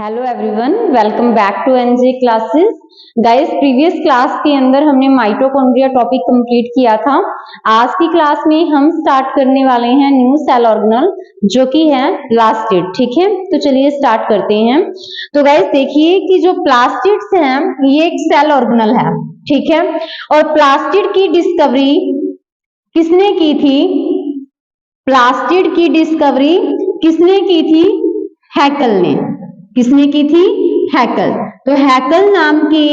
Hello everyone, welcome back to NJ classes. Guys, previous class के अंदर हमने mitochondria topic complete किया था। आज की क्लास में हम स्टार्ट करने वाले हैं न्यू सेल ऑर्गेनल, जो कि है प्लास्टिड। ठीक है, तो चलिए स्टार्ट करते हैं। तो गाइस देखिए कि जो प्लास्टिड्स हैं ये एक सेल ऑर्गेनल है। ठीक है, और प्लास्टिड की डिस्कवरी किसने की थी? प्लास्टिड की डिस्कवरी किसने की थी? हैकल ने। किसने की थी? हैकल। तो हैकल नाम के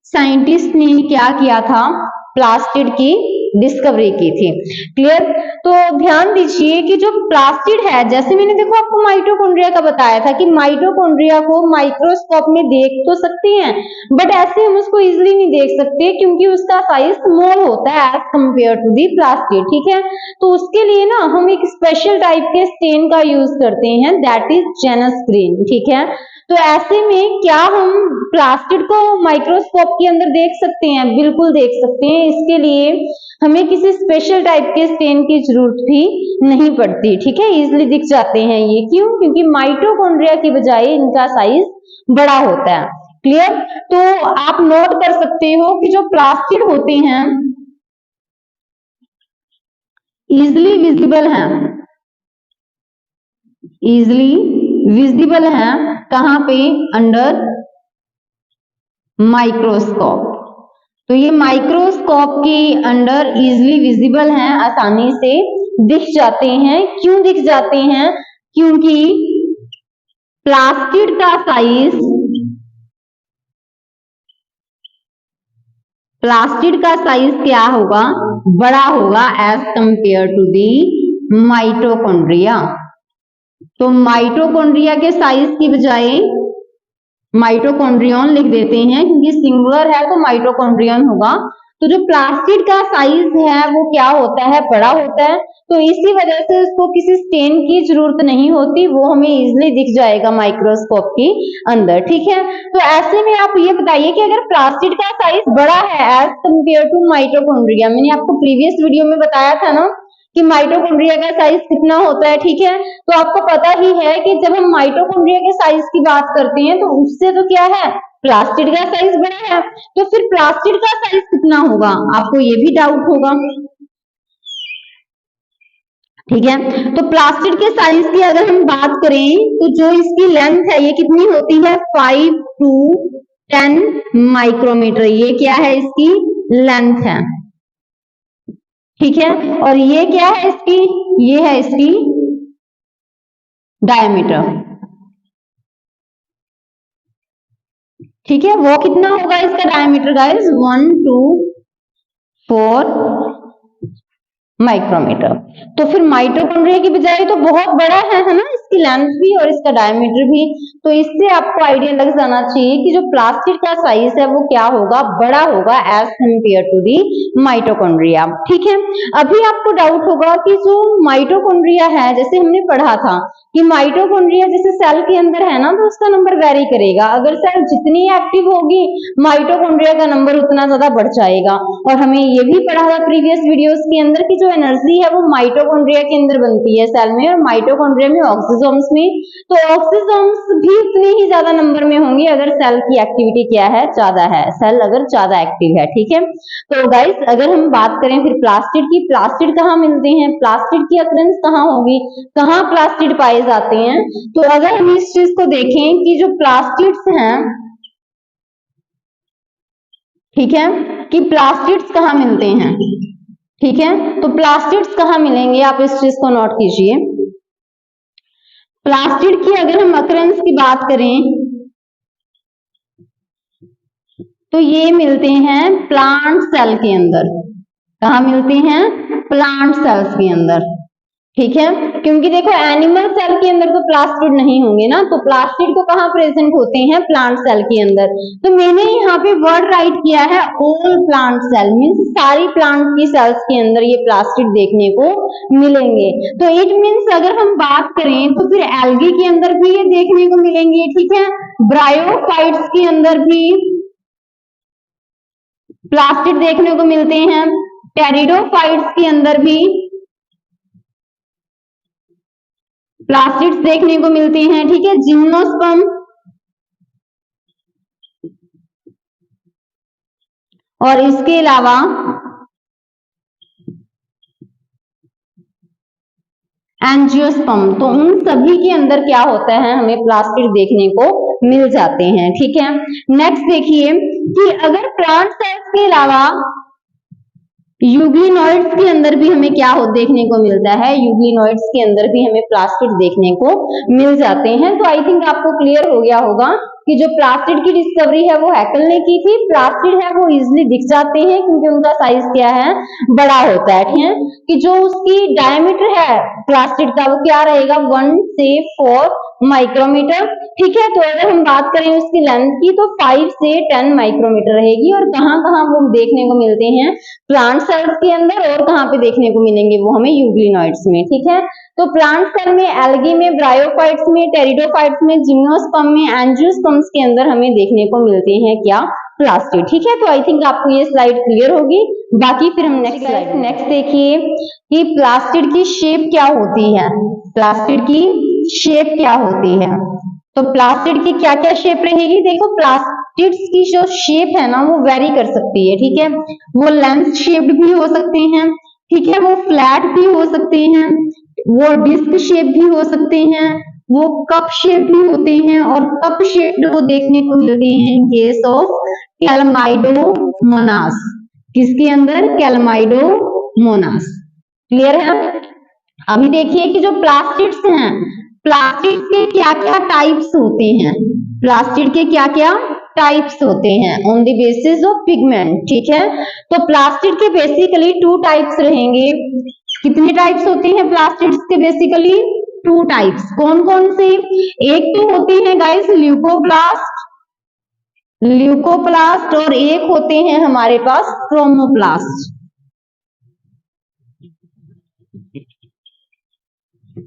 साइंटिस्ट ने क्या किया था? प्लास्टिड की डिस्कवरी की थी। क्लियर? तो ध्यान दीजिए कि जो प्लास्टिड है, जैसे मैंने देखो आपको माइटोकॉन्ड्रिया का बताया था कि माइटोकॉन्ड्रिया को माइक्रोस्कोप में देख तो सकते हैं, बट ऐसे हम उसको इजिली नहीं देख सकते क्योंकि उसका साइज स्मॉल होता है as compare to the plastid. ठीक है, तो उसके लिए ना हम एक स्पेशल टाइप के स्टेन का यूज करते हैं, दैट इज जेनस ग्रीन। ठीक है, तो ऐसे में क्या हम प्लास्टिड को माइक्रोस्कोप के अंदर देख सकते हैं? बिल्कुल देख सकते हैं। इसके लिए हमें किसी स्पेशल टाइप के स्टेन की जरूरत भी नहीं पड़ती। ठीक है, इजिली दिख जाते हैं ये। क्यों? क्योंकि माइटोकॉन्ड्रिया की बजाय इनका साइज बड़ा होता है। क्लियर? तो आप नोट कर सकते हो कि जो प्लास्टिड होते हैं इजिली विजिबल हैं, इजिली विजिबल हैं कहां पे? Under microscope. तो ये माइक्रोस्कोप के अंडर इजिली विजिबल हैं, आसानी से दिख जाते हैं। क्यों दिख जाते हैं? क्योंकि प्लास्टिड का साइज क्या होगा? बड़ा होगा as compare to the mitochondria. तो माइटोकॉन्ड्रिया के साइज की बजाय माइटोकॉन्ड्रियन लिख देते हैं क्योंकि सिंगुलर है तो माइटोकॉन्ड्रियन होगा। तो जो प्लास्टिड का साइज है वो क्या होता है? बड़ा होता है। तो इसी वजह से उसको किसी स्टेन की जरूरत नहीं होती, वो हमें इजिली दिख जाएगा माइक्रोस्कोप के अंदर। ठीक है, तो ऐसे में आप ये बताइए कि अगर प्लास्टिड का साइज बड़ा है एज कंपेयर टू माइटोकॉन्ड्रिया, मैंने आपको प्रीवियस वीडियो में बताया था ना कि माइटोकॉन्ड्रिया का साइज कितना होता है। ठीक है, तो आपको पता ही है कि जब हम माइटोकॉन्ड्रिया के साइज की बात करते हैं तो उससे तो क्या है? प्लास्टिड का साइज बड़ा है। तो फिर प्लास्टिड का साइज कितना होगा? आपको ये भी डाउट होगा। ठीक है, तो प्लास्टिड के साइज की अगर हम बात करें तो जो इसकी लेंथ है ये कितनी होती है? 5 to 10 माइक्रोमीटर। ये क्या है? इसकी लेंथ है। ठीक है, और ये क्या है इसकी? ये है इसकी डायमीटर। ठीक है, वो कितना होगा इसका डायमीटर गाइस? 1 to 4 micrometer. तो फिर माइटोकॉन्ड्रिया की बजाय तो बहुत बड़ा है ना, इसकी लेंथ भी और इसका डायमीटर भी। तो इससे आपको आइडिया लग जाना चाहिए कि जो प्लास्टिड का साइज है वो क्या होगा? बड़ा होगा as compare to the mitochondria. ठीक है, अभी आपको डाउट होगा कि जो माइटोकॉन्ड्रिया है, जैसे हमने पढ़ा था कि माइटोकॉन्ड्रिया जैसे सेल के अंदर है ना, तो उसका नंबर वेरी करेगा। अगर सेल जितनी एक्टिव होगी माइटोकॉन्ड्रिया का नंबर उतना ज्यादा बढ़ जाएगा। और हमें ये भी पढ़ा था प्रीवियस वीडियोस के अंदर कि जो एनर्जी है वो माइटोकॉन्ड्रिया के अंदर बनती है सेल में, और माइटोकॉन्ड्रिया में ऑक्सीसोम्स में। तो ऑक्सीसोम्स भी उतने ही ज्यादा नंबर में होंगे अगर सेल की एक्टिविटी क्या है? ज्यादा है, सेल अगर ज्यादा एक्टिव है। ठीक है, तो गाइस अगर हम बात करें फिर प्लास्टिड की, प्लास्टिड कहाँ मिलते हैं? प्लास्टिड की अकरेंस कहाँ होगी? कहाँ प्लास्टिड पाए जाते हैं? तो अगर हम इस चीज को देखें कि जो प्लास्टिड्स हैं, ठीक है, कि प्लास्टिड्स कहाँ मिलते हैं? ठीक है, तो प्लास्टिड्स कहाँ मिलेंगे? आप इस चीज को नोट कीजिए। प्लास्टिड की अगर हम अकरेंस की बात करें तो ये मिलते हैं प्लांट सेल के अंदर। कहाँ मिलते हैं? प्लांट सेल्स के अंदर। ठीक है, क्योंकि देखो एनिमल सेल के अंदर तो प्लास्टिड नहीं होंगे ना, तो प्लास्टिड तो कहाँ प्रेजेंट होते हैं? प्लांट सेल के अंदर। तो मैंने यहाँ पे वर्ड राइट किया है ऑल प्लांट सेल, मीन्स सारी प्लांट की सेल्स के अंदर ये प्लास्टिड देखने को मिलेंगे। तो इट मीन्स अगर हम बात करें तो फिर एल्गी के अंदर भी ये देखने को मिलेंगे। ठीक है, ब्रायोफाइट्स के अंदर भी प्लास्टिड देखने को मिलते हैं, टेरिडोफाइट्स के अंदर भी प्लास्टिड्स देखने को मिलते हैं। ठीक है, जिम्नोस्पर्म और इसके अलावा एंजियोस्पर्म, तो उन सभी के अंदर क्या होता है, हमें प्लास्टिड देखने को मिल जाते हैं। ठीक है, नेक्स्ट देखिए कि अगर प्लांट सेल्स के अलावा यूग्लिनोइड्स के अंदर भी हमें क्या देखने को मिलता है, यूग्लिनोइड्स के अंदर भी हमें प्लास्टिड देखने को मिल जाते हैं। तो आई थिंक आपको क्लियर हो गया होगा कि जो प्लास्टिड की डिस्कवरी है वो हैकल ने की थी। प्लास्टिड है वो इजिली दिख जाते हैं क्योंकि उनका साइज क्या है, बड़ा होता है। ठीक है, कि जो उसकी डायमीटर है प्लास्टिड का वो क्या रहेगा, 1 से 4 माइक्रोमीटर। ठीक है, तो अगर हम बात करें उसकी लेंथ की तो 5 से 10 माइक्रोमीटर रहेगी। और कहाँ कहाँ वो देखने को मिलते हैं, प्लांट सेल्स के अंदर, और कहाँ पे देखने को मिलेंगे वो हमें यूग्लिनोइड्स में। ठीक है, तो प्लांट सेल में, एल्गी में, ब्रायोफाइट्स में, टेरिडोफाइट्स में, जिम्नोस्पर्म में, एंजियोस्पर्म्स के अंदर हमें देखने को मिलते हैं क्या, प्लास्टिड। ठीक है, तो आई थिंक आपको ये स्लाइड क्लियर होगी। बाकी फिर हम नेक्स्ट देखिए कि प्लास्टिड की शेप क्या होती है, प्लास्टिड की शेप क्या होती है। तो प्लास्टिड की क्या क्या शेप रहेगी, देखो प्लास्टिड्स की जो शेप है ना वो वेरी कर सकती है। ठीक है, वो लेंथ शेप्ड भी हो सकते हैं, ठीक है, वो फ्लैट भी हो सकते हैं, वो डिस्क शेप भी हो सकते हैं, वो कप शेप भी होते हैं, और कप शेप वो देखने को मिलते हैं इन केस ऑफ कैलमाइडोमोनास। किसके अंदर, कैलमाइडोमोनास। क्लियर है। अभी देखिए कि जो प्लास्टिड्स हैं, प्लास्टिड के क्या क्या टाइप्स होते हैं, प्लास्टिड के क्या क्या टाइप्स होते हैं on the basis of pigment. ठीक है, तो प्लास्टिड के बेसिकली 2 टाइप्स रहेंगे। कितने टाइप्स होते हैं प्लास्टिड्स के, बेसिकली 2 टाइप्स। कौन कौन से, एक तो होती है गाइस ल्यूकोप्लास्ट, ल्यूकोप्लास्ट, और एक होते हैं हमारे पास क्रोमोप्लास्ट।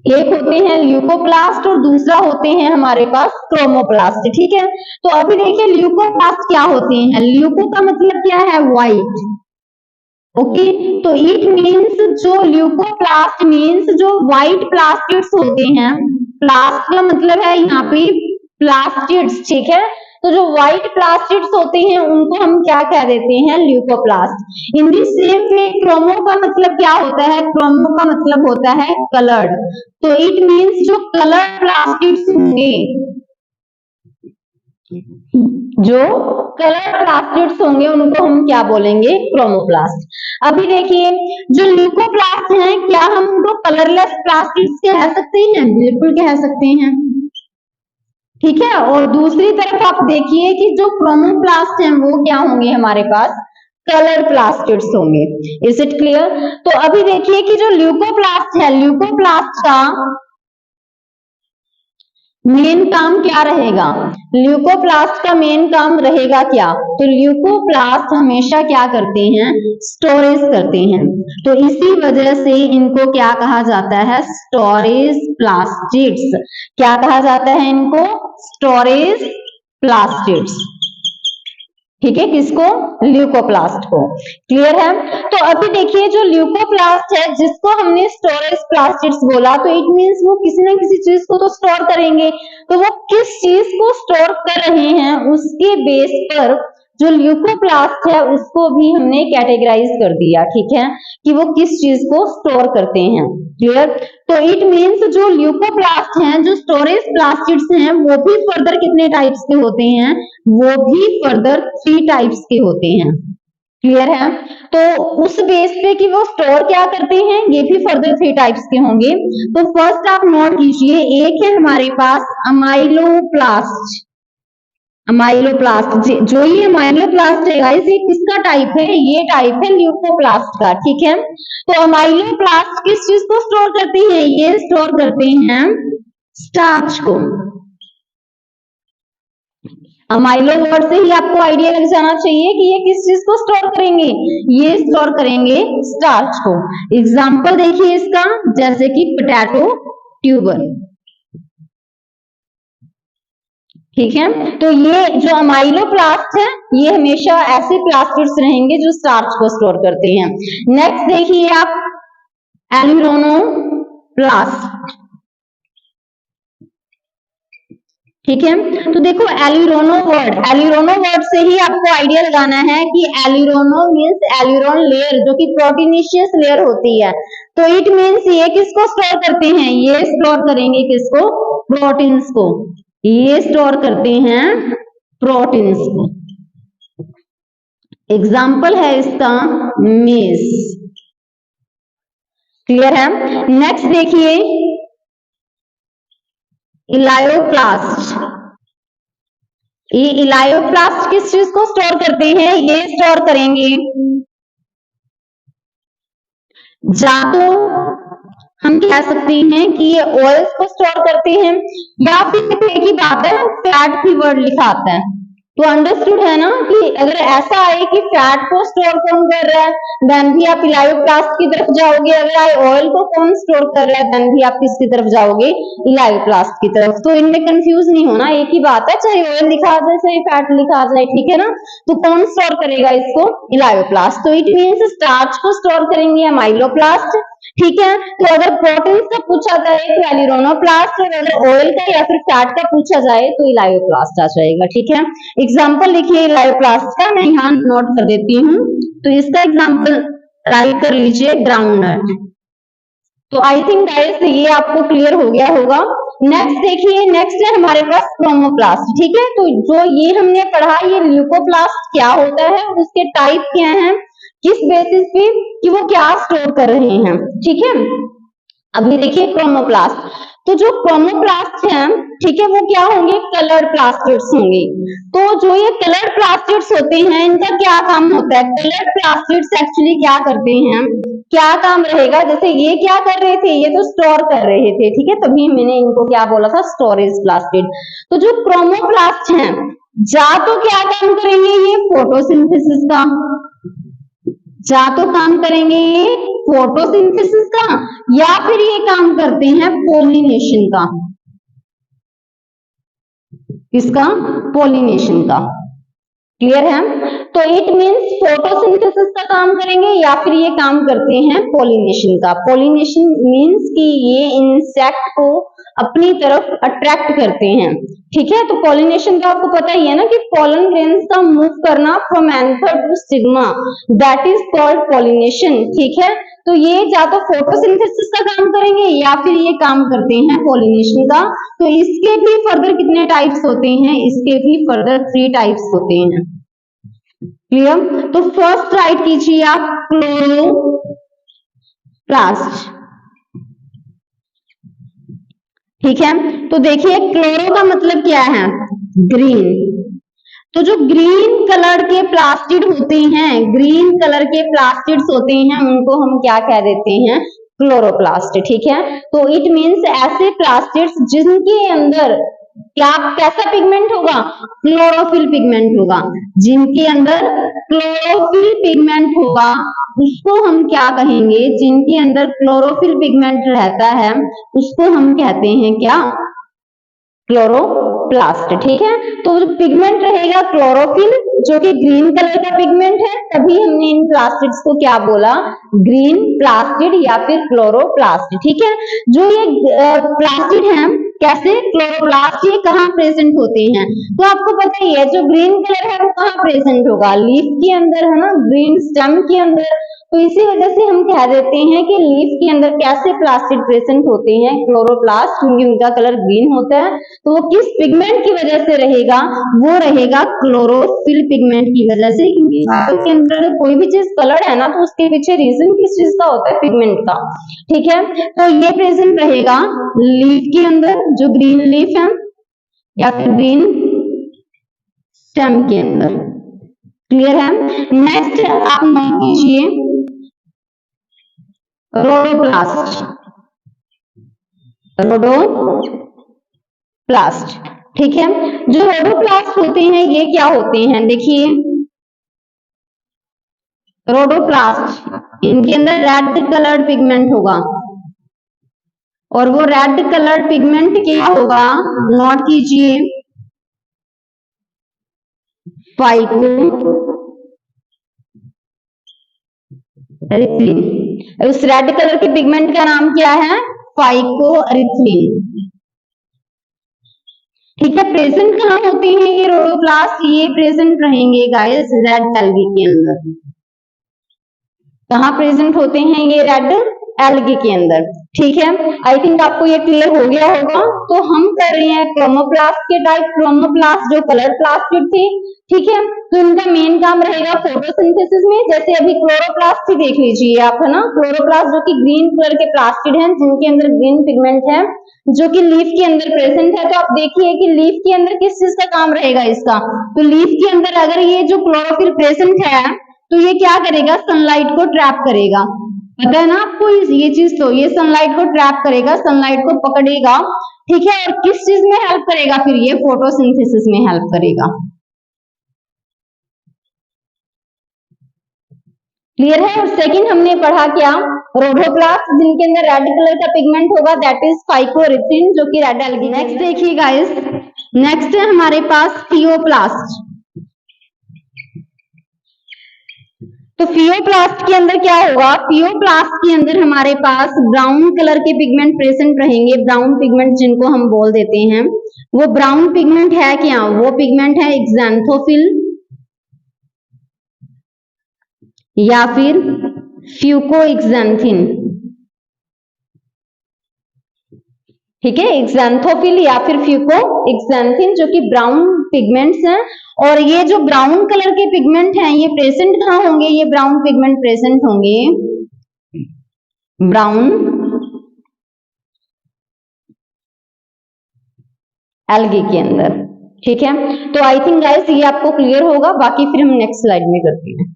एक होते हैं ल्यूकोप्लास्ट और दूसरा होते हैं हमारे पास क्रोमोप्लास्ट। ठीक है, तो अभी देखिए ल्यूकोप्लास्ट क्या होते हैं, ल्यूको का मतलब क्या है, व्हाइट। ओके, तो इट मीन्स जो ल्यूकोप्लास्ट मीन्स जो व्हाइट प्लास्टिड्स होते हैं, प्लास्ट का मतलब है यहाँ पे प्लास्टिड्स। ठीक है, तो जो व्हाइट प्लास्टिड्स होते हैं उनको हम क्या कह देते हैं, leucoplast. In the same way chromo का मतलब क्या होता है, क्रोमो का मतलब होता है कलर्ड। तो इट मीन्स जो कलर्ड प्लास्टिड्स होंगे, जो कलर प्लास्टिड्स होंगे उनको हम क्या बोलेंगे, क्रोमोप्लास्ट। अभी देखिए जो ल्यूकोप्लास्ट हैं, क्या हम उनको कलरलेस प्लास्टिड्स कह सकते हैं, बिल्कुल कह सकते हैं। ठीक है, और दूसरी तरफ आप देखिए कि जो क्रोमोप्लास्ट हैं वो क्या होंगे, हमारे पास कलर प्लास्टिड्स होंगे। Is it clear. तो अभी देखिए कि जो ल्यूकोप्लास्ट है, ल्यूकोप्लास्ट का मेन काम क्या रहेगा, ल्यूकोप्लास्ट का मेन काम रहेगा क्या, तो ल्यूकोप्लास्ट हमेशा क्या करते हैं, स्टोरेज करते हैं। तो इसी वजह से इनको क्या कहा जाता है, स्टोरेज प्लास्टिड्स। क्या कहा जाता है इनको, स्टोरेज प्लास्टिड्स। ठीक है, किसको, ल्यूकोप्लास्ट को। क्लियर है। तो अभी देखिए जो ल्यूकोप्लास्ट है जिसको हमने स्टोरेज प्लास्टिड्स बोला, तो इट मींस वो किसी ना किसी चीज को तो स्टोर करेंगे। तो वो किस चीज को स्टोर कर रहे हैं उसके बेस पर जो ल्यूकोप्लास्ट है उसको भी हमने कैटेगराइज कर दिया। ठीक है, कि वो किस चीज को स्टोर करते हैं। क्लियर। तो इट मींस जो ल्यूकोप्लास्ट हैं, जो स्टोरेज प्लास्टिड्स हैं, वो भी फर्दर कितने टाइप्स के होते हैं, वो भी फर्दर 3 टाइप्स के होते हैं। क्लियर है। तो उस बेस पे कि वो स्टोर क्या करते हैं, ये भी फर्दर 3 टाइप्स के होंगे। तो फर्स्ट आप नोट कीजिए, एक है हमारे पास अमाइलोप्लास्ट। अमाइलोप्लास्ट, जो ये अमाइलोप्लास्ट है गाइस, ये किसका टाइप है, ये टाइप है ल्यूकोप्लास्ट का। ठीक है, तो अमाइलोप्लास्ट किस चीज को स्टोर करते हैं, ये स्टोर करते हैं स्टार्च को। अमाइलो वर्ड से ही आपको आइडिया लग जाना चाहिए कि ये किस चीज को स्टोर करेंगे, ये स्टोर करेंगे स्टार्च को। एग्जाम्पल देखिए इसका, जैसे कि पोटैटो ट्यूबर। ठीक है, तो ये जो अमाइलोप्लास्ट है ये हमेशा ऐसे प्लास्टिड्स रहेंगे जो स्टार्च को स्टोर करते हैं। नेक्स्ट देखिए आप एल्यूरोनोप्लास्ट। ठीक है। तो देखो एलिरोनो वर्ड से ही आपको आइडिया लगाना है कि एलिरोनो मीन्स एलिरोन लेयर, जो कि प्रोटीनेशियस लेयर होती है। तो इट मीन्स ये किसको स्टोर करते हैं, ये स्टोर करेंगे किसको, प्रोटीन्स को, ये स्टोर करते हैं प्रोटीन्स को। एग्जाम्पल है इसका मेस। क्लियर है। नेक्स्ट देखिए इलायोप्लास्ट। ये इलायोप्लास्ट किस चीज को स्टोर करते हैं, ये स्टोर करेंगे या तो हम कह सकते हैं कि ये ऑयल्स को स्टोर करते हैं, या फिर एक ही बात है फैट की वर्ड लिखा आता है। तो अंडरस्टूड है ना कि अगर ऐसा आए कि फैट को स्टोर कौन कर रहा है, देन भी आप इलायोप्लास्ट की तरफ जाओगे। अगर आए ऑयल को कौन स्टोर कर रहा है, देन भी आप किसकी तरफ जाओगे, इलायोप्लास्ट की तरफ। तो इनमें कंफ्यूज नहीं होना, एक ही बात है, चाहे ऑयल लिखा जाए चाहे फैट लिखा जाए, ठीक है ना। तो कौन स्टोर करेगा इसको, इलायोप्लास्ट। तो इट मीन्स स्टार्च को स्टोर करेंगे अमाइलोप्लास्ट, ठीक है। तो अगर प्रोटीन का पूछा जाए तो एलिरोनोप्लास्ट, और अगर ऑयल का या फिर फैट का पूछा जाए तो इलायोप्लास्ट आ जाएगा, ठीक है। एग्जाम्पल लिखिए इलायोप्लास्ट का, मैं यहाँ नोट कर देती हूँ। तो इसका एग्जाम्पल राइट कर लीजिए ग्राउंडनट। तो आई थिंक गाइस ये आपको क्लियर हो गया होगा। नेक्स्ट देखिए, नेक्स्ट है हमारे पास क्रोमोप्लास्ट, ठीक है। तो जो ये हमने पढ़ा, ये ल्यूकोप्लास्ट क्या होता है और उसके टाइप क्या हैं, किस बेसिस पे कि वो क्या स्टोर कर रहे हैं, ठीक है। अभी देखिए क्रोमोप्लास्ट, तो जो क्रोमोप्लास्ट हैं, ठीक है, वो क्या होंगे, कलर्ड प्लास्टिड्स होंगे। तो जो ये कलर्ड प्लास्टिड्स होते हैं, इनका क्या काम होता है, कलर्ड प्लास्टिड्स एक्चुअली क्या करते हैं, क्या काम रहेगा, जैसे ये क्या कर रहे थे, ये तो स्टोर कर रहे थे, ठीक है, तभी मैंने इनको क्या बोला था, स्टोरेज प्लास्टिड। तो जो क्रोमोप्लास्ट हैं, या तो क्या काम करेंगे, ये फोटोसिंथेसिस का, या तो काम करेंगे ये फोटोसिंथेसिस का, या फिर ये काम करते हैं पोलिनेशन का, किसका, पोलिनेशन का। क्लियर है। तो इट मीन्स फोटोसिंथेसिस का काम करेंगे या फिर ये काम करते हैं पोलिनेशन का। पोलिनेशन मीन्स कि ये इंसेक्ट को अपनी तरफ अट्रैक्ट करते हैं, ठीक है। तो पोलिनेशन का आपको पता ही है ना कि पोलन ग्रेन्स का मूव करना from anther to stigma, that is called pollination, ठीक है। तो ये या तो फोटोसिंथेसिस का काम करेंगे या फिर ये काम करते हैं पोलिनेशन का। तो इसके भी फर्दर कितने टाइप्स होते हैं, इसके भी फर्दर 3 टाइप्स होते हैं। क्लियर। तो फर्स्ट राइट कीजिए आप क्लोरोप्लास्ट, ठीक है। तो देखिए क्लोरो का मतलब क्या है, ग्रीन। तो जो ग्रीन कलर के प्लास्टिड होते हैं, ग्रीन कलर के प्लास्टिड्स होते हैं, उनको हम क्या कह देते हैं, क्लोरोप्लास्ट, ठीक है। तो इट मीन्स ऐसे प्लास्टिड्स जिनके अंदर क्या, कैसा पिगमेंट होगा, क्लोरोफिल पिगमेंट होगा, जिनके अंदर क्लोरोफिल पिगमेंट होगा, उसको हम क्या कहेंगे, जिनके अंदर क्लोरोफिल पिगमेंट रहता है उसको हम कहते हैं क्या, क्लोरोप्लास्ट, ठीक है। तो पिगमेंट रहेगा क्लोरोफिल, जो कि ग्रीन कलर का पिगमेंट है, तभी हमने इन प्लास्टिड्स को क्या बोला, ग्रीन प्लास्टिड या फिर क्लोरोप्लास्ट, ठीक है। जो ये प्लास्टिड है, कैसे, क्लोरोप्लास्ट, ये कहाँ प्रेजेंट होते हैं, तो आपको पता ही है जो ग्रीन कलर है वो कहाँ प्रेजेंट होगा, लीफ के अंदर, है ना, ग्रीन स्टेम के अंदर। तो इसी वजह से हम कह देते हैं कि लीफ के अंदर कैसे प्लास्टिड प्रेजेंट होते हैं, क्लोरोप्लास्ट, क्योंकि उनका कलर ग्रीन होता है। तो वो किस पिगमेंट की वजह से रहेगा, वो रहेगा क्लोरोफिल पिगमेंट की वजह से, क्योंकि के अंदर कोई भी चीज कलर है ना, तो उसके पीछे रीजन किस चीज का होता है, पिगमेंट का, ठीक है। तो ये प्रेजेंट रहेगा लीफ के अंदर, जो ग्रीन लीफ है, या फिर ग्रीन स्टेम के अंदर। क्लियर है। नेक्स्ट आप नोट कीजिए रोडोप्लास्ट, रोडोप्लास्ट, ठीक है। जो रोडोप्लास्ट होते हैं ये क्या होते हैं, देखिए रोडोप्लास्ट, इनके अंदर रेड कलर्ड पिगमेंट होगा, और वो रेड कलर्ड पिगमेंट क्या होगा, नोट कीजिए फाइकोएरिथ्रिन। उस रेड कलर के पिगमेंट का नाम क्या है, फाइकोएरिथ्रिन, ठीक है, प्रेजेंट कहाँ होते हैं ये रोडोप्लास्ट? ये प्रेजेंट रहेंगे गाइस रेड एल्गी के अंदर। कहाँ प्रेजेंट होते हैं ये रेड एल्गी के अंदर? ठीक है, आई थिंक आपको ये क्लियर हो गया होगा। तो हम कर रहे हैं क्रोमोप्लास्ट के टाइप। क्रोमोप्लास्ट जो कलर प्लास्टिड थे, ठीक है, तो इनका मेन काम रहेगा फोटोसिंथेसिस में। जैसे अभी क्लोरोप्लास्ट ही देख लीजिए आप, है ना, क्लोरोप्लास्ट जो कि ग्रीन कलर के प्लास्टिड हैं, जिनके अंदर ग्रीन पिगमेंट है, जो कि लीफ के अंदर प्रेजेंट है। तो आप देखिए कि लीफ के अंदर किस चीज का काम रहेगा इसका? तो लीफ के अंदर अगर ये जो क्लोरोफिल प्रेजेंट है, तो ये क्या करेगा? सनलाइट को ट्रैप करेगा। पता है ना आपको ये चीज? तो ये सनलाइट को ट्रैप करेगा, सनलाइट को पकड़ेगा, ठीक है। और किस चीज में हेल्प करेगा? फिर ये फोटोसिंथेसिस में हेल्प करेगा। क्लियर है? और सेकंड हमने पढ़ा क्या? रोडोप्लास्ट जिनके अंदर रेड कलर का पिगमेंट होगा, दैट इज फाइकोरिथिन, जो कि रेड एल्गी। नेक्स्ट देखिए गाइस, नेक्स्ट है हमारे पास फियोप्लास्ट। तो फियोप्लास्ट के अंदर क्या होगा? फियोप्लास्ट के अंदर हमारे पास ब्राउन कलर के पिगमेंट प्रेजेंट रहेंगे। ब्राउन पिगमेंट जिनको हम बोल देते हैं, वो ब्राउन पिगमेंट है क्या? वो पिगमेंट है एक्सैंथोफिल या फिर फ्यूकोएक्सैंथिन। ठीक है, एक्सैंथोफिल या फिर फ्यूकोएक्सैंथिन, जो कि ब्राउन पिगमेंट्स हैं। और ये जो ब्राउन कलर के पिगमेंट हैं, ये प्रेजेंट कहाँ होंगे? ये ब्राउन पिगमेंट प्रेजेंट होंगे ब्राउन एल्गी के अंदर। ठीक है, तो आई थिंक गाइस ये आपको क्लियर होगा। बाकी फिर हम नेक्स्ट स्लाइड में करते हैं।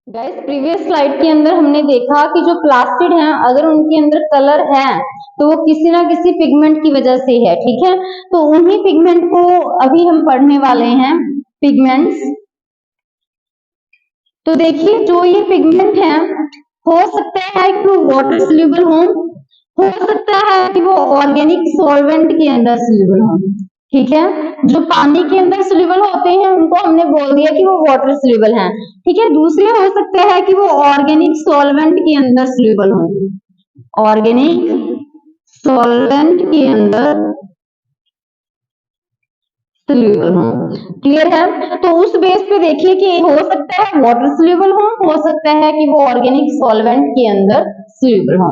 गाइस प्रीवियस स्लाइड के अंदर हमने देखा कि जो प्लास्टिड हैं, अगर उनके अंदर कलर है तो वो किसी ना किसी पिगमेंट की वजह से है। ठीक है, तो उन्हीं पिगमेंट को अभी हम पढ़ने वाले हैं, पिगमेंट्स। तो देखिए जो ये पिगमेंट है, हो सकता है कि वो वाटर सोल्यूबल हो सकता है कि वो ऑर्गेनिक सॉल्वेंट के अंदर सोल्यूबल हो। ठीक है, जो पानी के अंदर सोल्यूबल होते हैं उनको हमने बोल दिया कि वो वाटर सोल्यूबल हैं। ठीक है, दूसरे हो सकता है कि वो ऑर्गेनिक सॉल्वेंट के अंदर सोल्यूबल हो, ऑर्गेनिक सॉल्वेंट के अंदर सोल्यूबल हो। क्लियर है? तो उस बेस पे देखिए कि हो सकता है वाटर सोल्यूबल हो सकता है कि वो ऑर्गेनिक सॉल्वेंट के अंदर सोल्यूबल हो।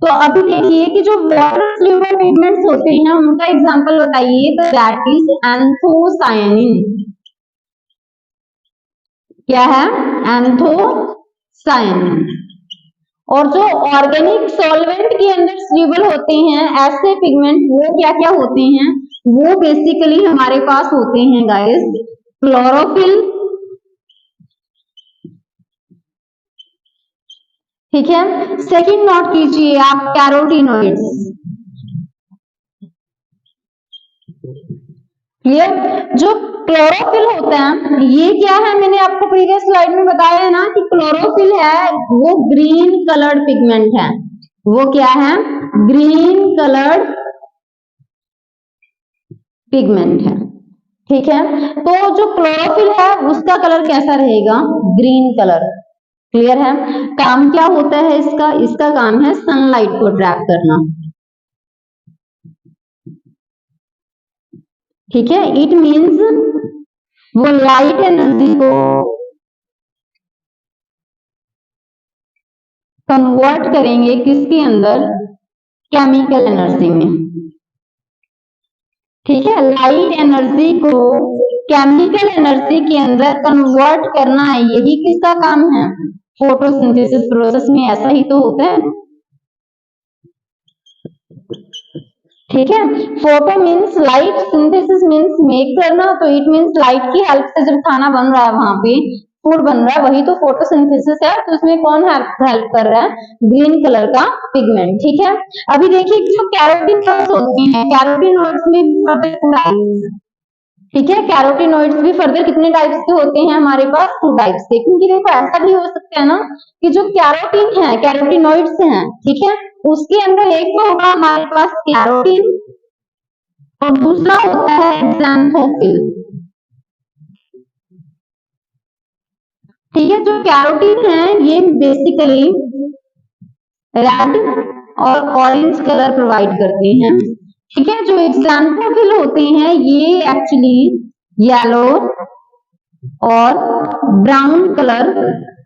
तो अभी देखिए कि जो वाटर सोल्यूबल पिगमेंट्स होते हैं उनका एग्जांपल बताइए। तो दैट इज एंथोसायनिन। क्या है? एंथोसायनिन। और जो ऑर्गेनिक सॉल्वेंट के अंदर सोल्यूबल होते हैं ऐसे पिगमेंट, वो क्या क्या होते हैं? वो बेसिकली हमारे पास होते हैं गाइस क्लोरोफिल। ठीक है, सेकंड नोट कीजिए आप कैरोटीनॉइड्स। क्लियर? जो क्लोरोफिल होता है ये क्या है? मैंने आपको प्रीवियस स्लाइड में बताया है ना कि क्लोरोफिल है वो ग्रीन कलर्ड पिगमेंट है। वो क्या है? ग्रीन कलर्ड पिगमेंट है। ठीक है, तो जो क्लोरोफिल है उसका कलर कैसा रहेगा? Green colour. क्लियर है? काम क्या होता है इसका? इसका काम है सनलाइट को ट्रैप करना। ठीक है, इट मीन्स वो लाइट एनर्जी को कन्वर्ट करेंगे किसके अंदर? केमिकल एनर्जी में। ठीक है, लाइट एनर्जी को केमिकल एनर्जी के अंदर कन्वर्ट करना है, यही किसका काम है? फोटोसिंथेसिस प्रोसेस में ऐसा ही तो होता है। ठीक है, photo means light, synthesis means make करना, तो इट मीन्स लाइट की हेल्प से जब खाना बन रहा है, वहां पे फूड बन रहा है, वही तो फोटोसिंथेसिस है। तो इसमें कौन हेल्प कर रहा है? ग्रीन कलर का पिगमेंट। ठीक है, अभी देखिए जो कैरोटीनॉइड्स होते हैं, कैरोटीनॉइड्स में ठीक है, कैरोटीनॉइड्स भी फर्दर कितने टाइप्स के होते हैं हमारे पास? 2 टाइप्स के। क्योंकि देखो ऐसा भी हो सकता है ना कि जो कैरोटीन है, कैरोटीनॉइड्स हैं, ठीक है, उसके अंदर एक तो होगा हमारे पास कैरोटीन और दूसरा होता है xanthophyll। ठीक है, जो कैरोटीन है ये बेसिकली रेड और ऑरेंज कलर प्रोवाइड करते हैं। ठीक है, जो एग्जाम्पल होते हैं ये एक्चुअली येलो और ब्राउन कलर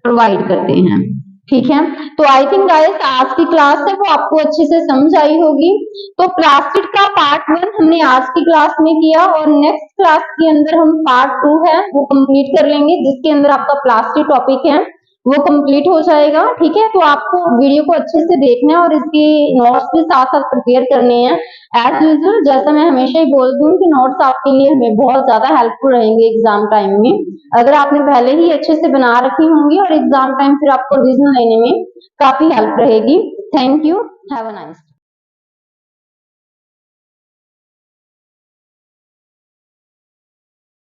प्रोवाइड करते हैं। ठीक है, तो आई थिंक गाइस आज की क्लास है वो आपको अच्छे से समझ आई होगी। तो प्लास्टिड का पार्ट 1 हमने आज की क्लास में किया और नेक्स्ट क्लास के अंदर हम पार्ट 2 है वो कंप्लीट कर लेंगे, जिसके अंदर आपका प्लास्टिक टॉपिक है वो कंप्लीट हो जाएगा। ठीक है, तो आपको वीडियो को अच्छे से देखना है और इसके नोट्स भी साथ साथ प्रिपेयर करने हैं। एज यूजुअल जैसा मैं हमेशा ही बोलती हूँ कि नोट्स आपके लिए हमें बहुत ज्यादा हेल्पफुल रहेंगे एग्जाम टाइम में, अगर आपने पहले ही अच्छे से बना रखी होंगी और एग्जाम टाइम फिर आपको रिविजन लेने में काफी हेल्प रहेगी। Thank you, have a nice